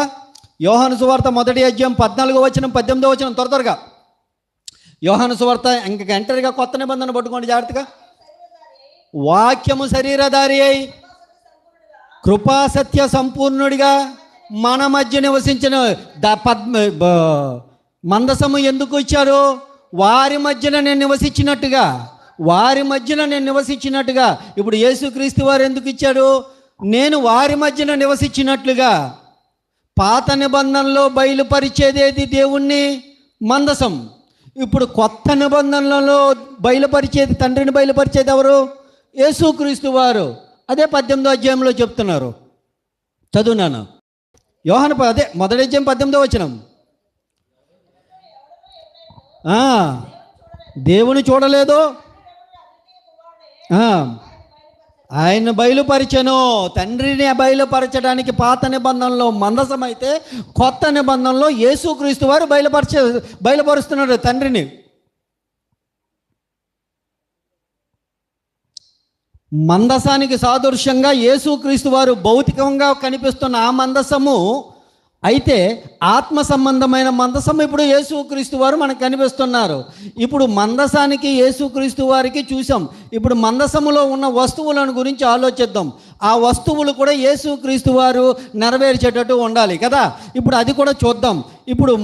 1వ అధ్యాయం 14వ వచనం 18వ వచనం, త్వరగా యోహాను సువార్త. ఇంకా ఎంటర్గా కొత్త నిబంధన పట్టుకోండి జాగ్రత్తగా. వాక్యము శరీరధారి అయి కృపాసత్య సంపూర్ణుడిగా మన మధ్య నివసించిన మందసము ఎందుకు ఇచ్చారు? వారి మధ్యన నేను నివసించినట్టుగా, వారి మధ్యన నేను నివసించినట్టుగా. ఇప్పుడు యేసుక్రీస్తు వారు ఎందుకు ఇచ్చాడు? నేను వారి మధ్యన నివసించినట్లుగా. పాత నిబంధనలో బయలుపరిచేదేది దేవుణ్ణి, మందసం. ఇప్పుడు కొత్త నిబంధనలలో బయలుపరిచేది, తండ్రిని బయలుపరిచేది ఎవరు? యేసుక్రీస్తు వారు. అదే 18వ అధ్యాయంలో చెప్తున్నారు, చదువునాను. యోహాను అదే 1వ అధ్యాయం 18వ వచనం. దేవుని చూడలేదు, ఆయన బయలుపరిచెను. తండ్రిని బయలుపరచడానికి పాత నిబంధనలో మందసం అయితే, కొత్త నిబంధనలో యేసుక్రీస్తు వారు బయలుపరుస్తున్నాడు తండ్రిని. మందసానికి సాదృశ్యంగా యేసుక్రీస్తు వారు భౌతికంగా కనిపిస్తున్న ఆ మందసము అయితే, ఆత్మ సంబంధమైన మందసం ఇప్పుడు యేసుక్రీస్తు వారు మనకు కనిపిస్తున్నారు. ఇప్పుడు మందసానికి యేసుక్రీస్తు వారికి చూసాం. ఇప్పుడు మందసములో ఉన్న వస్తువులను గురించి ఆలోచిద్దాం. ఆ వస్తువులు కూడా యేసుక్రీస్తు వారు నెరవేర్చేటట్టు ఉండాలి కదా. ఇప్పుడు అది కూడా చూద్దాం. ఇప్పుడు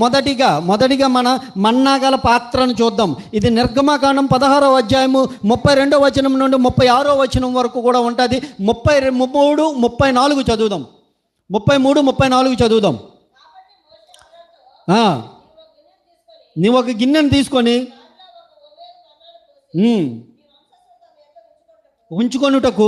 మొదటిగా మన మన్నాగల పాత్రను చూద్దాం. ఇది నిర్గమకాండం 16వ అధ్యాయము 32వ వచనం నుండి 36వ వచనం వరకు కూడా ఉంటుంది. 33, 34 చదువుదాం. 33, 34 చదువుదాం. నీవు ఒక గిన్నెను తీసుకొని ఉంచుకొనుటకు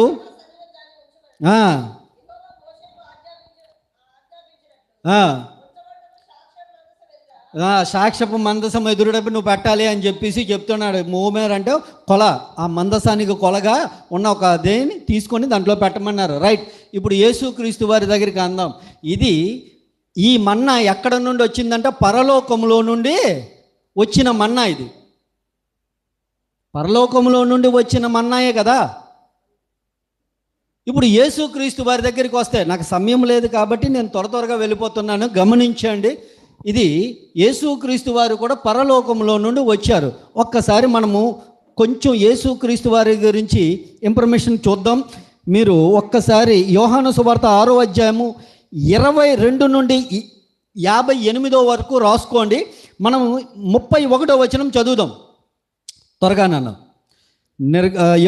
సాక్ష్యపు మందసం ఎదురుడపై నువ్వు పెట్టాలి అని చెప్పేసి చెప్తున్నాడు. మూమేర్ అంటే కొల, ఆ మందసానికి కొలగా ఉన్న ఒక దేని తీసుకొని దాంట్లో పెట్టమన్నారు. రైట్, ఇప్పుడు యేసుక్రీస్తు వారి దగ్గరికి అందాం. ఇది ఈ మన్నా ఎక్కడ నుండి వచ్చిందంటే పరలోకంలో నుండి వచ్చిన మన్నా. ఇది పరలోకంలో నుండి వచ్చిన మన్నాయే కదా. ఇప్పుడు యేసుక్రీస్తు వారి దగ్గరికి వస్తే, నాకు సమయం లేదు కాబట్టి నేను త్వరగా వెళ్ళిపోతున్నాను, గమనించండి. ఇది యేసుక్రీస్తు వారు కూడా పరలోకంలో నుండి వచ్చారు. ఒక్కసారి మనము కొంచెం యేసుక్రీస్తు వారి గురించి ఇన్ఫర్మేషన్ చూద్దాం. మీరు ఒక్కసారి యోహాను సువార్త 6వ అధ్యాయము 22 నుండి 58 వరకు రాసుకోండి. మనం 31వ వచనం చదువుదాం త్వరగా. నన్ను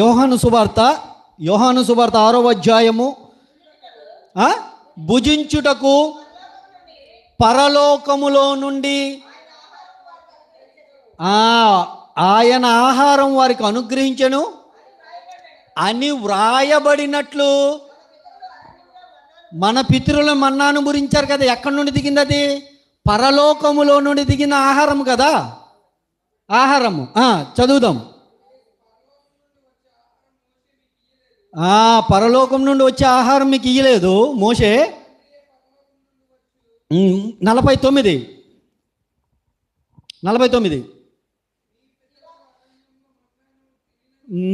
యోహాను సువార్త 6వ అధ్యాయము భుజించుటకు పరలోకములో నుండి ఆయన ఆహారం వారికి అనుగ్రహించెను అని వ్రాయబడినట్లు. మన పితరుల మన్నాను గురించారు కదా. ఎక్కడి నుండి దిగింది అది? పరలోకములో నుండి దిగిన ఆహారం కదా. ఆహారము చదువుదాం. పరలోకం నుండి వచ్చే ఆహారం మీకు ఇయ్యలేదు మోషే. 49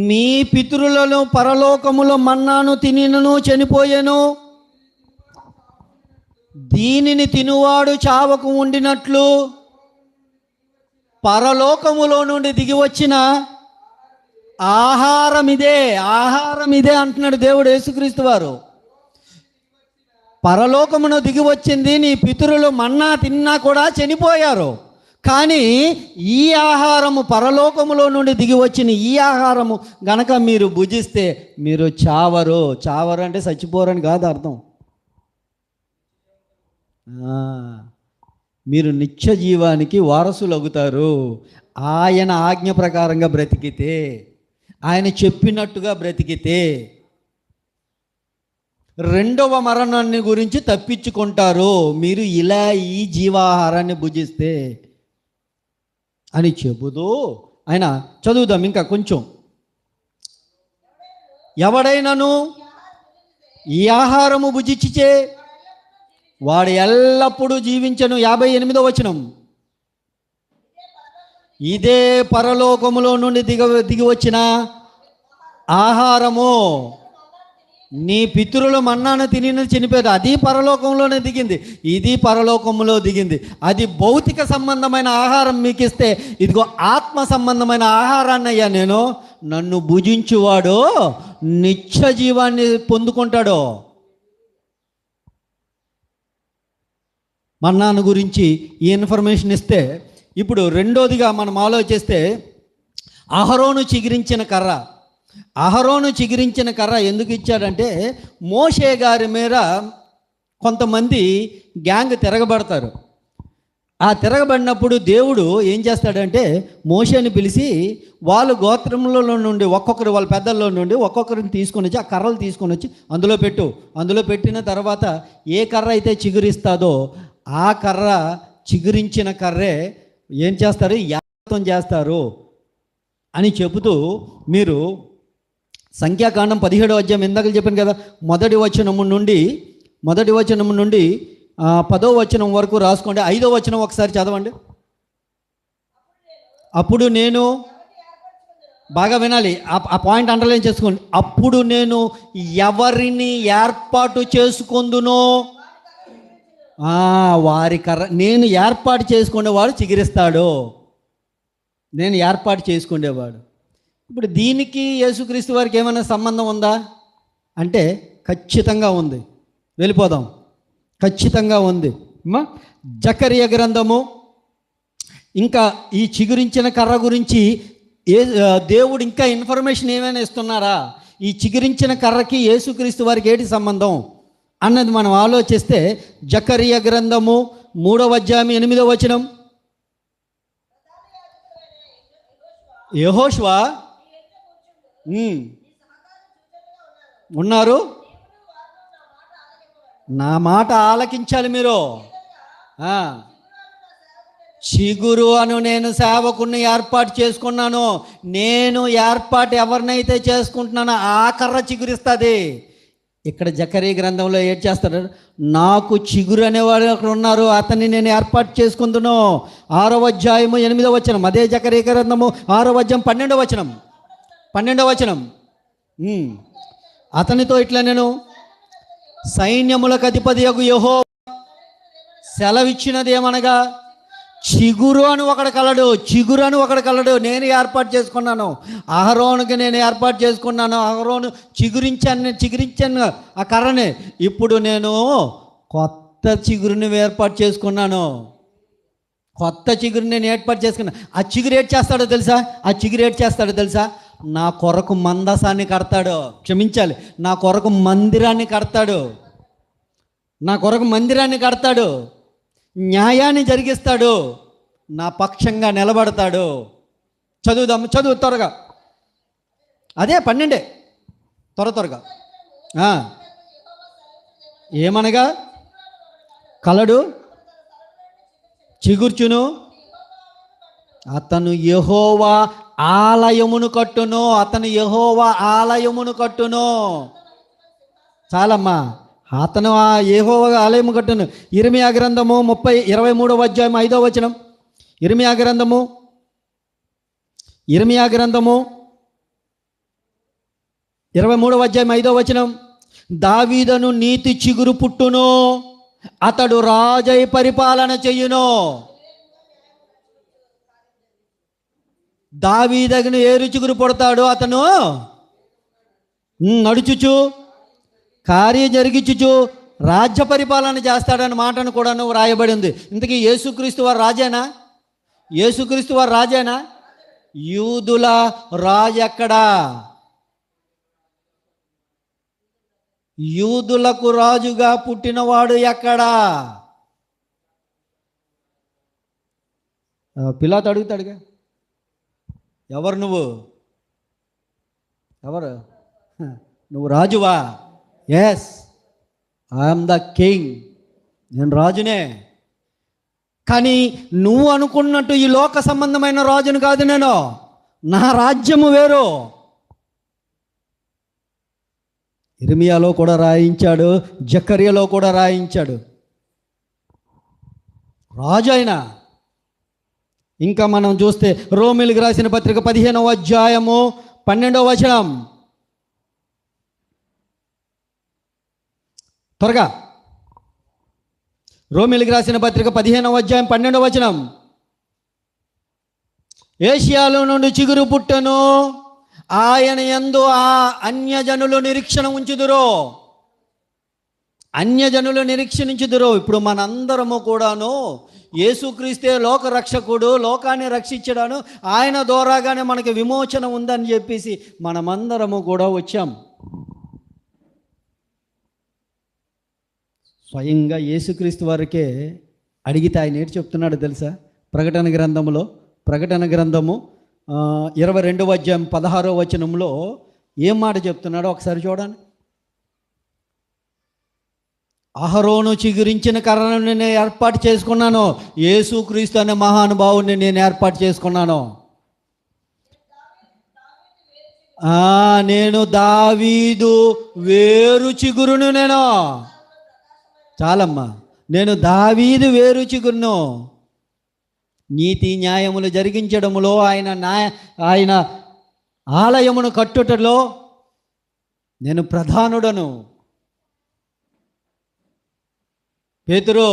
మీ పితరులను పరలోకములో మన్నాను తినినను చనిపోయాను, దీనిని తినువాడు చావకు ఉండినట్లు పరలోకములో నుండి దిగి వచ్చిన ఆహారం ఇదే అంటున్నాడు దేవుడు యేసుక్రీస్తు వారు. పరలోకమును దిగి వచ్చింది, నీ పితరులు మన్నా తిన్నా కూడా చనిపోయారు, కానీ ఈ ఆహారము పరలోకములో నుండి దిగి వచ్చిన ఈ ఆహారము గనక మీరు భుజిస్తే మీరు చావరు అంటే చచ్చిపోరని కాదు అర్థం. మీరు నిత్య జీవానికి వారసులు అవుతారు. ఆయన ఆజ్ఞ ప్రకారంగా బ్రతికితే, ఆయన చెప్పినట్టుగా బ్రతికితే రెండవ మరణాన్ని గురించి తప్పించుకుంటారు మీరు ఇలా ఈ జీవాహారాన్ని భుజిస్తే అని చెబుతూ ఆయన చదువుదాం ఇంకా కొంచెం. ఎవడైనాను ఈ ఆహారము భుజించితే వాడు ఎల్లప్పుడూ జీవించను. 58వ వచనం, ఇదే పరలోకములో నుండి దిగి వచ్చిన ఆహారము, నీ పితరులు మన్నాను తిని చనిపోయారు, అది పరలోకంలోనే దిగింది, ఇది పరలోకంలో దిగింది. అది భౌతిక సంబంధమైన ఆహారం మీకు ఇస్తే, ఇదిగో ఆత్మ సంబంధమైన ఆహారాన్ని అయ్యా నేను, నన్ను భుజించువాడు నిత్య జీవాన్ని పొందుకుంటాడు. మన్నాను గురించి ఈ ఇన్ఫర్మేషన్ ఇస్తే, ఇప్పుడు రెండోదిగా మనం ఆలోచిస్తే అహరోను చిగిరించిన కర్ర ఎందుకు ఇచ్చాడంటే, మోషే గారి మీద కొంతమంది గ్యాంగ్ తిరగబడతారు. ఆ తిరగబడినప్పుడు దేవుడు ఏం చేస్తాడంటే మోషేని పిలిచి వాళ్ళ గోత్రంలో నుండి వాళ్ళ పెద్దల్లో నుండి ఒక్కొక్కరిని తీసుకొని వచ్చి ఆ కర్రలు తీసుకొని వచ్చి అందులో పెట్టిన తర్వాత ఏ కర్ర అయితే చిగురిస్తుందో ఆ కర్ర, చిగురించిన కర్రే ఏం చేస్తారు, యాజకత్వం చేస్తారు అని చెబుతూ, మీరు సంఖ్యాకాండం 17వ అధ్యాయం ఇందాక చెప్పాను కదా, మొదటి వచనము నుండి 10వ వచనం వరకు రాసుకోండి. 5వ వచనం ఒకసారి చదవండి. అప్పుడు నేను, బాగా వినాలి, ఆ పాయింట్ అండర్లైన్ చేసుకోండి. అప్పుడు నేను ఎవరిని ఏర్పాటు చేసుకొందునో వారి కర్ర, నేను ఏర్పాటు చేసుకునేవాడు చిగురిస్తాడు, నేను ఏర్పాటు చేసుకునేవాడు. ఇప్పుడు దీనికి యేసుక్రీస్తు వారికి ఏమైనా సంబంధం ఉందా అంటే ఖచ్చితంగా ఉంది. వెళ్ళిపోదాం, ఖచ్చితంగా ఉంది. జకరియా గ్రంథము, ఇంకా ఈ చిగురించిన కర్ర గురించి దేవుడు ఇంకా ఇన్ఫర్మేషన్ ఏమైనా ఇస్తున్నారా, ఈ చిగురించిన కర్రకి యేసుక్రీస్తు వారికి ఏంటి సంబంధం అన్నది మనం ఆలోచిస్తే, జకరియా గ్రంథము 3వ అధ్యాయం 8వ వచనం, యెహోషువ ఉన్నారు, నా మాట ఆలకించాలి మీరు. చిగురు అను నేను సేవకుని ఏర్పాటు చేసుకున్నాను. నేను ఏర్పాటు ఎవరినైతే చేసుకుంటున్నానో ఆ కర్ర చిగురిస్తుంది. ఇక్కడ జకరియా గ్రంథంలో ఏం చేస్తారు, నాకు చిగురు అనేవాడు అక్కడ ఉన్నారు, అతన్ని నేను ఏర్పాటు చేసుకుందును. 6వ అధ్యాయము 8వ వచనం, అదే జకరియా గ్రంథము 6వ అధ్యాయం 12వ వచనం. అతనితో ఇట్లా నేను, సైన్యములకు అధిపతియగు యెహోవా సెలవిచ్చినది ఏమనగా, చిగురు అని ఒకడు కలడు, నేను ఏర్పాటు చేసుకున్నాను. అహరోనుకి నేను ఏర్పాటు చేసుకున్నాను. అహరోను చిగురించాను ఆ కర్రని. ఇప్పుడు నేను కొత్త చిగురుని ఏర్పాటు చేసుకున్నాను. ఆ చిగురు ఏడ్ చేస్తాడో తెలుసా, నా కొరకు మందసాన్ని కడతాడు, క్షమించాలి, నా కొరకు మందిరాన్ని కడతాడు, న్యాయాన్ని జరిగిస్తాడు, నా పక్షంగా నిలబడతాడు. చదువు త్వరగా, అదే 12 త్వరగా. ఏమనగా, కలడు, చిగుర్చును, అతను యెహోవా ఆలయమును కట్టును. అతను యెహోవా ఆలయమును కట్టును. చాలమ్మా, అతను ఆ యెహోవా ఆలయము కట్టును. ఇర్మియా గ్రంథము 23వ అధ్యాయం 5వ వచనం. ఇర్మియా గ్రంథము 23వ అధ్యాయం 5వ వచనం. దావీదును నీతి చిగురు పుట్టును, అతడు రాజై పరిపాలన చెయ్యును. దావీదును ఏరు చిగురు పుడతాడు, అతను నడుచుచు కార్య జరిగించుచు రాజ్య పరిపాలన చేస్తాడని మాటను కూడా వ్రాయబడి ఉంది. ఇంతకీ యేసుక్రీస్తు వారు రాజేనా? యేసుక్రీస్తు వారు రాజేనా? యూదుల రాజు ఎక్కడా? యూదులకు రాజుగా పుట్టినవాడు ఎక్కడా? పిలాతు అడుగుతాడుగా, ఎవరు నువ్వు? ఎవరు నువ్వు? రాజువా? ఎస్, ఐఎమ్ ద కింగ్, నేను రాజునే. కానీ నువ్వు అనుకున్నట్టు ఈ లోక సంబంధమైన రాజును కాదు నేను. నా రాజ్యము వేరు. ఇర్మియాలో కూడా రాయించాడు, జకర్యాలో కూడా రాయించాడు. రాజు అయినా. ఇంకా మనం చూస్తే రోమీయులకు రాసిన పత్రిక 15వ అధ్యాయము 12వ వచనం. త్వరగా, రోమీయులకు రాసిన పత్రిక 15వ అధ్యాయం 12వ వచనం. ఏషియాలో నుండి చిగురు పుట్టెను, ఆయన యందు ఆ అన్యజనులు నిరీక్షణ ఉంచుదురు. అన్యజనులు నిరీక్షణించుదురు. ఇప్పుడు మనందరము కూడాను యేసుక్రీస్తే లోక రక్షకుడు, లోకాన్ని రక్షించడాను, ఆయన ద్వారాగానే మనకి విమోచన ఉందని చెప్పేసి మనమందరము కూడా వచ్చాం. స్వయంగా యేసుక్రీస్తు వారికే అడిగితే ఆయన ఏంటి చెప్తున్నాడు తెలుసా? ప్రకటన గ్రంథము 22వ అధ్యాయం 16వ వచనంలో ఏం మాట చెప్తున్నాడో ఒకసారి చూడండి. అహరోను చిగురించిన కర్రను నేను ఏర్పాటు చేసుకున్నాను. యేసుక్రీస్తు అనే మహానుభావుని నేను ఏర్పాటు చేసుకున్నాను. నేను దావీదు వేరు చిగురును. నేను చాలమ్మా, నేను దావీదు వేరు చిగురును. నీతి న్యాయములు జరిగించడములో, ఆయన ఆలయమును కట్టుటలో నేను ప్రధానుడను. పేతురు,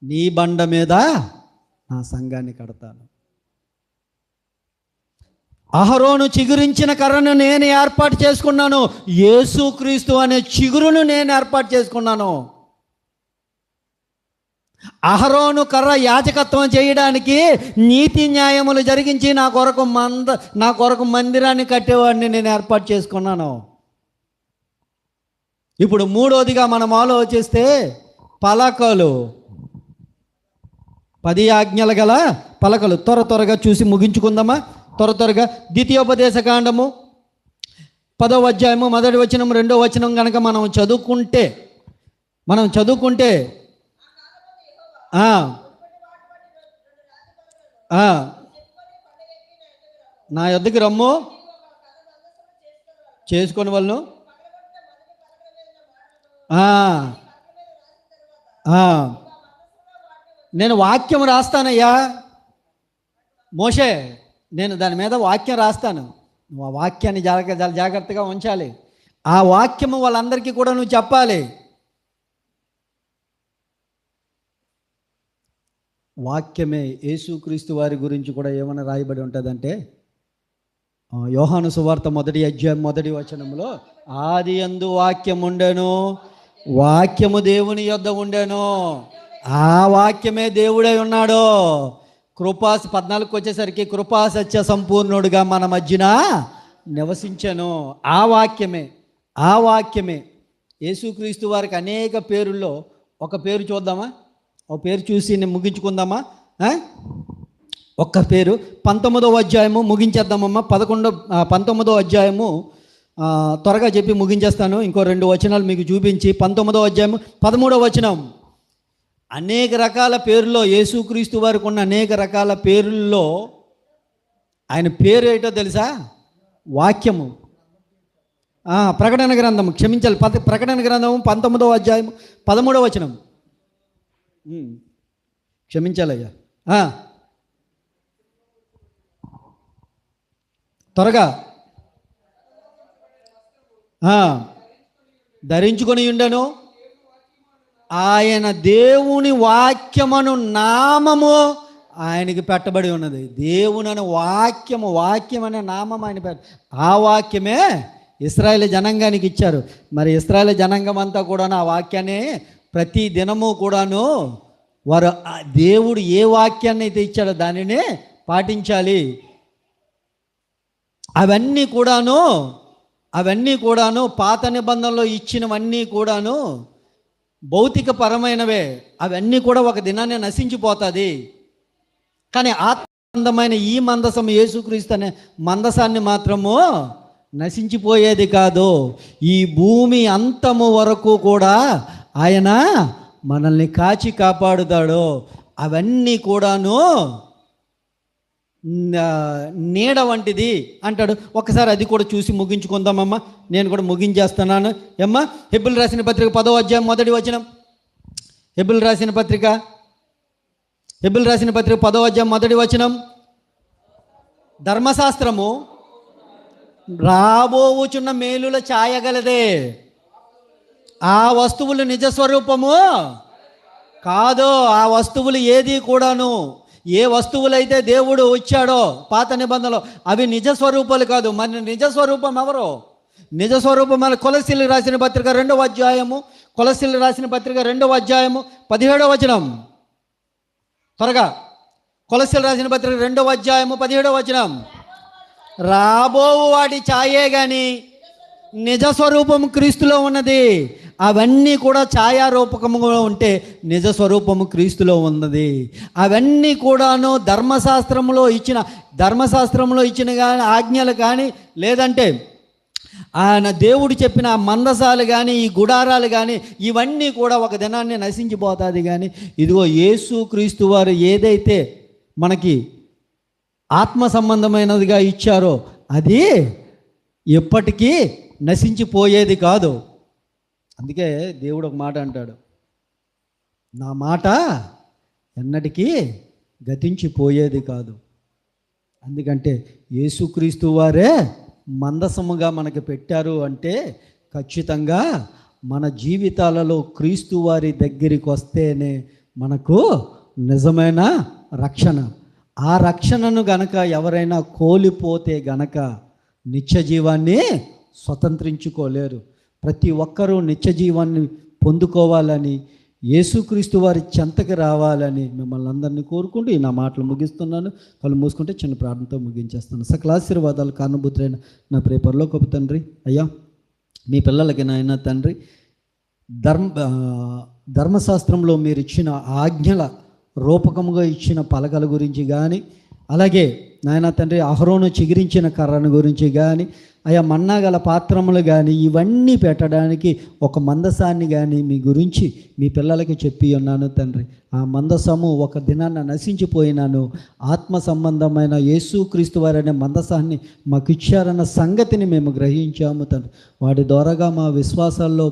నీ బండ మీద నా సంఘాన్ని కడతాను. అహరోను చిగురించిన కర్రను నేను ఏర్పాటు చేసుకున్నాను. యేసుక్రీస్తు అనే చిగురును నేను ఏర్పాటు చేసుకున్నాను. అహరోను కర్ర యాజకత్వం చేయడానికి, నీతి న్యాయములు జరిగించి నా కొరకు మందిరాన్ని కట్టేవాడిని నేను ఏర్పాటు చేసుకున్నాను. ఇప్పుడు మూడోదిగా మనం ఆలోచిస్తే పలకలు, 10 ఆజ్ఞలు గల పలకలు. త్వరగా చూసి ముగించుకుందామా? త్వరగా ద్వితీయోపదేశ కాండము 10వ అధ్యాయము 1వ వచనం 2వ వచనం కనుక మనం చదువుకుంటే నా యొద్దకు రమ్ము చేసుకొని వాళ్ళను నేను వాక్యం రాస్తానయ్యా మోషే, నేను దాని మీద వాక్యం రాస్తాను. నువ్వు ఆ వాక్యాన్ని జాగ్రత్తగా ఉంచాలి. ఆ వాక్యము వాళ్ళందరికీ కూడా నువ్వు చెప్పాలి. వాక్యమే. యేసుక్రీస్తు వారి గురించి కూడా ఏమైనా రాయబడి ఉంటుందంటే, యోహాను సువార్త 1వ అధ్యాయం 1వ వచనంలో, ఆది యందు వాక్యం ఉండెను, వాక్యము దేవుని యొద్ద ఉండెను, ఆ వాక్యమే దేవుడై ఉన్నాడు. 14కి వచ్చేసరికి కృపా సత్య సంపూర్ణుడుగా మన మధ్యన నివసించను. ఆ వాక్యమే యేసుక్రీస్తు వారికి అనేక పేరుల్లో ఒక పేరు చూద్దామా? ఒక పేరు చూసి నేను ముగించుకుందామా? ఒక్క పేరు 19వ అధ్యాయము ముగించేద్దామమ్మా. 19వ అధ్యాయము త్వరగా చెప్పి ముగించేస్తాను. ఇంకో 2 వచనాలు మీకు చూపించి 19వ అధ్యాయము 13వ వచనం. అనేక రకాల పేర్లలో, యేసుక్రీస్తు వారికి ఉన్న అనేక రకాల పేర్లలో ఆయన పేరు ఏంటో తెలుసా? వాక్యము. ప్రకటన గ్రంథము, క్షమించాలి, ప్రకటన గ్రంథము 19వ అధ్యాయం 13వ వచనం. క్షమించాలయ్యా, త్వరగా. ధరించుకొని ఉండను ఆయన దేవుని వాక్యమను నామము ఆయనకి పెట్టబడి ఉన్నది. దేవుని వాక్యము, వాక్యం అనే నామం ఆయన ఆ వాక్యమే ఇశ్రాయేలు జనాంగానికి ఇచ్చారు. మరి ఇశ్రాయేలు జనాంగం అంతా కూడాను ఆ వాక్యాన్ని ప్రతి దినము కూడాను వారు దేవుడు ఏ వాక్యాన్ని అయితే ఇచ్చాడో దానిని పాటించాలి. అవన్నీ కూడాను పాత నిబంధనలో ఇచ్చినవన్నీ కూడాను భౌతిక పరమైనవే. అవన్నీ కూడా ఒక దినాన్ని నశించిపోతుంది. కానీ ఆత్మబంధమైన ఈ మందసం, యేసుక్రీస్తు అనే మందసాన్ని మాత్రము నశించిపోయేది కాదు. ఈ భూమి అంతము వరకు కూడా ఆయన మనల్ని కాచి కాపాడుతాడు. అవన్నీ కూడాను నీడ వంటిది అంటాడు. ఒకసారి అది కూడా చూసి ముగించుకుందామమ్మా. నేను కూడా ముగించేస్తున్నాను. ఏమ్మా, హెబ్రీయులకు రాసిన పత్రిక 10వ అధ్యాయం 1వ వచనం. హెబ్రీయులకు రాసిన పత్రిక 10వ అధ్యాయం 1వ వచనం. ధర్మశాస్త్రము రాబోవుచున్న మేలుల ఛాయగలదే, ఆ వస్తువులు నిజస్వరూపము కాదు. ఆ వస్తువులు ఏది కూడాను, ఏ వస్తువులైతే దేవుడు ఇచ్చాడో పాత నిబంధనలో, అవి నిజస్వరూపాలు కాదు. మరి నిజస్వరూపం ఎవరు? నిజస్వరూపం మన కొలస్సీలకు రాసిన పత్రిక 2వ అధ్యాయము, కొలస్సీలకు రాసిన పత్రిక 2వ అధ్యాయము 17వ వచనం. త్వరగా, కొలస్సీలకు రాసిన పత్రిక 2వ అధ్యాయము 17వ వచనం. రాబోవు వాటి ఛాయే కానీ నిజస్వరూపము క్రీస్తులో ఉన్నది. అవన్నీ కూడా ఛాయారూపకముగా ఉంటే నిజస్వరూపము క్రీస్తులో ఉన్నది. అవన్నీ కూడాను ధర్మశాస్త్రంలో ఇచ్చిన కానీ ఆజ్ఞలు కానీ, లేదంటే ఆయన దేవుడు చెప్పిన మందసాలు కానీ, ఈ గుడారాలు కానీ, ఇవన్నీ కూడా ఒక దినాన్ని నశించిపోతుంది. కానీ ఇదిగో యేసుక్రీస్తు వారు ఏదైతే మనకి ఆత్మ సంబంధమైనదిగా ఇచ్చారో అది ఎప్పటికీ నశించిపోయేది కాదు. అందుకే దేవుడు ఒక మాట అంటాడు, నా మాట ఎన్నటికీ గతించిపోయేది కాదు. అందుకంటే యేసుక్రీస్తు వారే మందసముగా మనకు పెట్టారు అంటే ఖచ్చితంగా మన జీవితాలలో క్రీస్తు వారి దగ్గరికి వస్తేనే మనకు నిజమైన రక్షణ. ఆ రక్షణను గనక ఎవరైనా కోల్పోతే గనక నిత్య జీవాన్ని స్వతంత్రించుకోలేరు. ప్రతి ఒక్కరూ నిత్య జీవాన్ని పొందుకోవాలని, యేసుక్రీస్తు వారి చెంతకి రావాలని మిమ్మల్ని అందరినీ కోరుకుంటూ నా మాటలు ముగిస్తున్నాను. కళ్ళు మూసుకుంటే చిన్న ప్రార్థనతో ముగించేస్తాను. సకల ఆశీర్వాదాలు కారణభూతులైన నా ప్రియ పరలోకపు తండ్రి, అయ్యా మీ పిల్లలకి నాయన తండ్రి, ధర్మశాస్త్రంలో మీరు ఇచ్చిన ఆజ్ఞల రూపకముగా ఇచ్చిన పలకల గురించి కానీ, అలాగే నాయన తండ్రి అహరోను చిగిరించిన కర్రను గురించి కానీ, అయా మన్నా గల పాత్రములు కానీ, ఇవన్నీ పెట్టడానికి ఒక మందసాన్ని కానీ మీ గురించి మీ పిల్లలకి చెప్పి ఉన్నాను తండ్రి. ఆ మందసము ఒక దినాన్న నశించిపోయినాను. ఆత్మ సంబంధమైన యేసుక్రీస్తు వారనే మందసాన్ని మాకు ఇచ్చారన్న సంగతిని మేము గ్రహించాము తండ్రి. వాటి ద్వారాగా మా విశ్వాసాల్లో